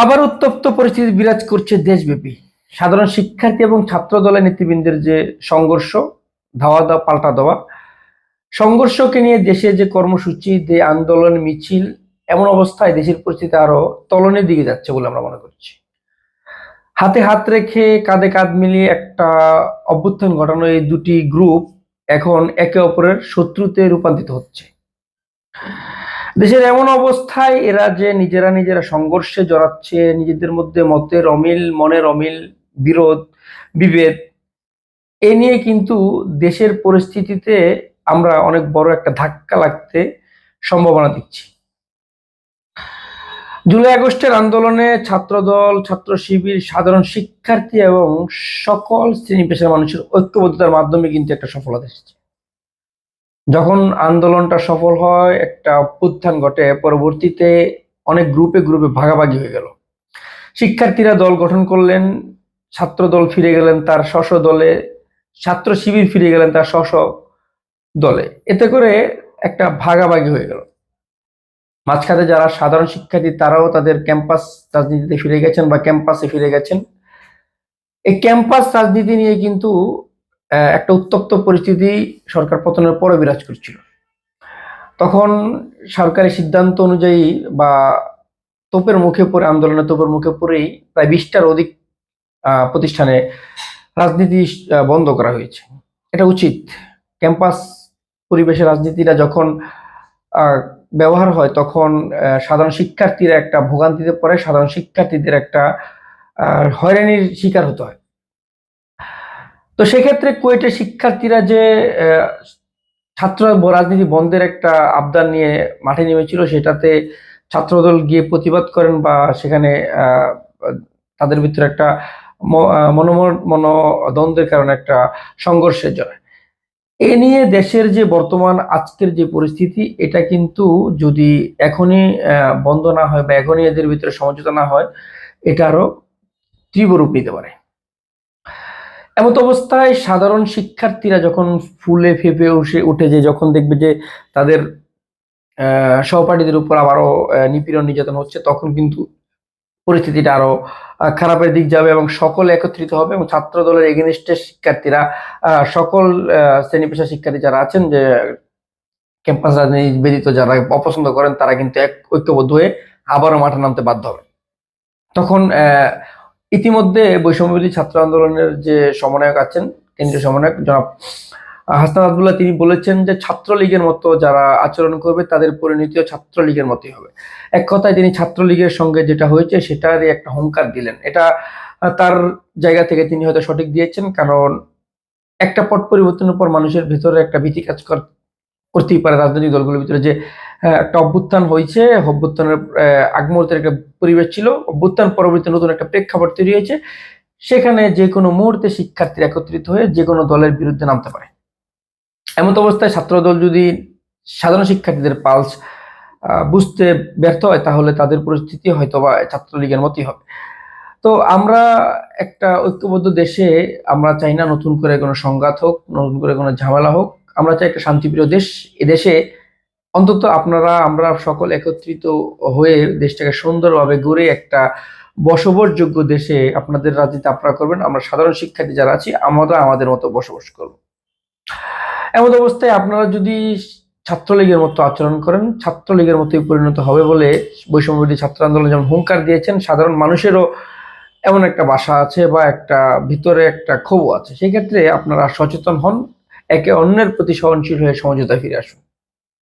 আবার উত্তপ্ত পরিস্থিতি বিরাজ করছে দেশব্যাপী। সাধারণ শিক্ষার্থী এবং ছাত্র দলের নেতৃবৃন্দের যে সংঘর্ষ, ধাওয়া দেওয়া পাল্টা দেওয়া, সংঘর্ষকে নিয়ে দেশে যে কর্মসূচি, যে আন্দোলন মিছিল, এমন অবস্থায় দেশের পরিস্থিতি আরো তলনের দিকে যাচ্ছে বলে আমরা মনে করছি। হাতে হাত রেখে কাঁধে কাঁধ মিলিয়ে একটা অভ্যুত্থান ঘটানো এই দুটি গ্রুপ এখন একে অপরের শত্রুতে রূপান্তরিত হচ্ছে। দেশের এমন অবস্থায় এরা যে নিজেরা সংঘর্ষে জড়াচ্ছে, নিজেদের মধ্যে মতের অমিল, মনের অমিল, বিরোধ, বিভেদ, এ নিয়ে কিন্তু দেশের পরিস্থিতিতে আমরা অনেক বড় একটা ধাক্কা লাগতে সম্ভাবনা দিচ্ছি। জুলাই আগস্টের আন্দোলনে ছাত্রদল, ছাত্র শিবির, সাধারণ শিক্ষার্থী এবং সকল শ্রেণী পেশার মানুষের ঐক্যবদ্ধতার মাধ্যমে কিন্তু একটা সফলতা এসেছে। যখন আন্দোলনটা সফল হয়, একটা অভ্যুত্থান ঘটে, পরবর্তীতে অনেক গ্রুপে গ্রুপে ভাগাভাগি হয়ে গেল। শিক্ষার্থীরা দল গঠন করলেন, ছাত্র দল ফিরে গেলেন তার স্ব দলে, ছাত্র শিবির ফিরে গেলেন তার স্ব দলে। এতে করে একটা ভাগাভাগি হয়ে গেল। মাঝখানে যারা সাধারণ শিক্ষার্থী তারাও তাদের ক্যাম্পাস রাজনীতিতে ফিরে গেছেন বা ক্যাম্পাসে ফিরে গেছেন। এই ক্যাম্পাস রাজনীতি নিয়ে কিন্তু একটা উত্তপ্ত পরিস্থিতি সরকার পতনের পরে বিরাজ করছিল। তখন সরকারি সিদ্ধান্ত অনুযায়ী বা তোপের মুখে পড়ে, আন্দোলনের তোপের মুখে পড়েই প্রায় 20টার অধিক প্রতিষ্ঠানে রাজনীতি বন্ধ করা হয়েছে। এটা উচিত। ক্যাম্পাস পরিবেশে রাজনীতিটা যখন ব্যবহার হয় তখন সাধারণ শিক্ষার্থীরা একটা ভোগান্তিতে পড়ে, সাধারণ শিক্ষার্থীদের একটা হয়রানির শিকার হতে হয়। তো সেক্ষেত্রে কুয়েটের শিক্ষার্থীরা যে ছাত্র রাজনীতি বন্ধের একটা আবদার নিয়ে মাঠে নেমেছিল, সেটাতে ছাত্রদল গিয়ে প্রতিবাদ করেন বা সেখানে তাদের ভিতরে একটা মনোদ্বন্দ্বের কারণে একটা সংঘর্ষের জড়ায়। এ নিয়ে দেশের যে বর্তমান আজকের যে পরিস্থিতি, এটা কিন্তু যদি এখনই বন্ধ না হয় বা এখনই এদের ভিতরে সমঝোতা না হয়, এটা আরো তীব্র রূপ নিতে পারে। এমত অবস্থায় সাধারণ শিক্ষার্থীরা যখন ফুলে ফেঁপে উঠে যে যখন দেখবে যে তাদের সহপাঠীদের উপর আবারও নিপীড়ন নির্যাতন হচ্ছে, তখন কিন্তু পরিস্থিতিটা আরো খারাপের দিক যাবে এবং সকলে একত্রিত হবে এবং ছাত্র দলের এগেনিস্টের শিক্ষার্থীরা, সকল শ্রেণী পেশা শিক্ষার্থী যারা আছেন, যে ক্যাম্পাস রাজনীতি ব্যতীত যারা অপছন্দ করেন, তারা কিন্তু এক ঐক্যবদ্ধ হয়ে আবারও মাঠে নামতে বাধ্য হবে। তখন ইতিমধ্যে বৈষম্যবিরোধী ছাত্র আন্দোলনের যে সমন্বয়ক আছেন, কেন্দ্রীয় সমন্বয়ক জনাব হাসনাত আবদুল্লাহ, তিনি বলেছেন যে ছাত্রলীগের মতো যারা আচরণ করবে তাদের পরিণতিও ছাত্রলীগের মতোই হবে। এক কথায় তিনি ছাত্রলীগের সঙ্গে যেটা হয়েছে সেটারই একটা হুঙ্কার দিলেন। এটা তার জায়গা থেকে তিনি হয়তো সঠিক দিয়েছেন, কারণ একটা পট পরিবর্তনের পর মানুষের ভিতরে একটা ভীতি কাজ করতেই পারে রাজনৈতিক দলগুলোর ভিতরে, যে একটা অভ্যুত্থান হয়েছে, অভ্যুত্থানের আগ মুহূর্তের একটা পরিবেশ ছিল, অভ্যুত্থান পরবর্তী নতুন একটা প্রেক্ষাপট তৈরি হয়েছে, সেখানে যে কোনো মুহূর্তে শিক্ষার্থীরা একত্রিত হয়ে যে কোনো দলের বিরুদ্ধে নামতে পারে। এমন অবস্থায় ছাত্রদল যদি সাধারণ শিক্ষার্থীদের পালস বুঝতে ব্যর্থ হয়, তাহলে তাদের পরিস্থিতি হয়তো বা ছাত্রলীগের মতোই হবে। তো আমরা একটা ঐক্যবদ্ধ দেশে আমরা চাই না নতুন করে কোনো সংঘাত হোক, নতুন করে কোনো ঝামেলা হোক। আমরা চাই একটা শান্তিপ্রিয় দেশ। এদেশে অন্তত আমরা সকল একত্রিত হয়ে দেশটাকে সুন্দরভাবে গড়ে একটা বসবাসযোগ্য দেশে আপনাদের রাজনীতি আপনারা করবেন, আমরা সাধারণ শিক্ষার্থী যারা আছি আমরা আমাদের মতো বসবাস করব। এমন অবস্থায় আপনারা যদি ছাত্রলীগের মতো আচরণ করেন, ছাত্রলীগের মতোই পরিণত হবে বলে বৈষম্যবিরোধী ছাত্র আন্দোলন যেমন হুঙ্কার দিয়েছেন, সাধারণ মানুষেরও এমন একটা বাসা আছে বা একটা ভিতরে একটা ক্ষোভ আছে। সেই ক্ষেত্রে আপনারা সচেতন হন, একে অন্যের প্রতি সহনশীল হয়ে সমঝোতায় ফিরে আসুন।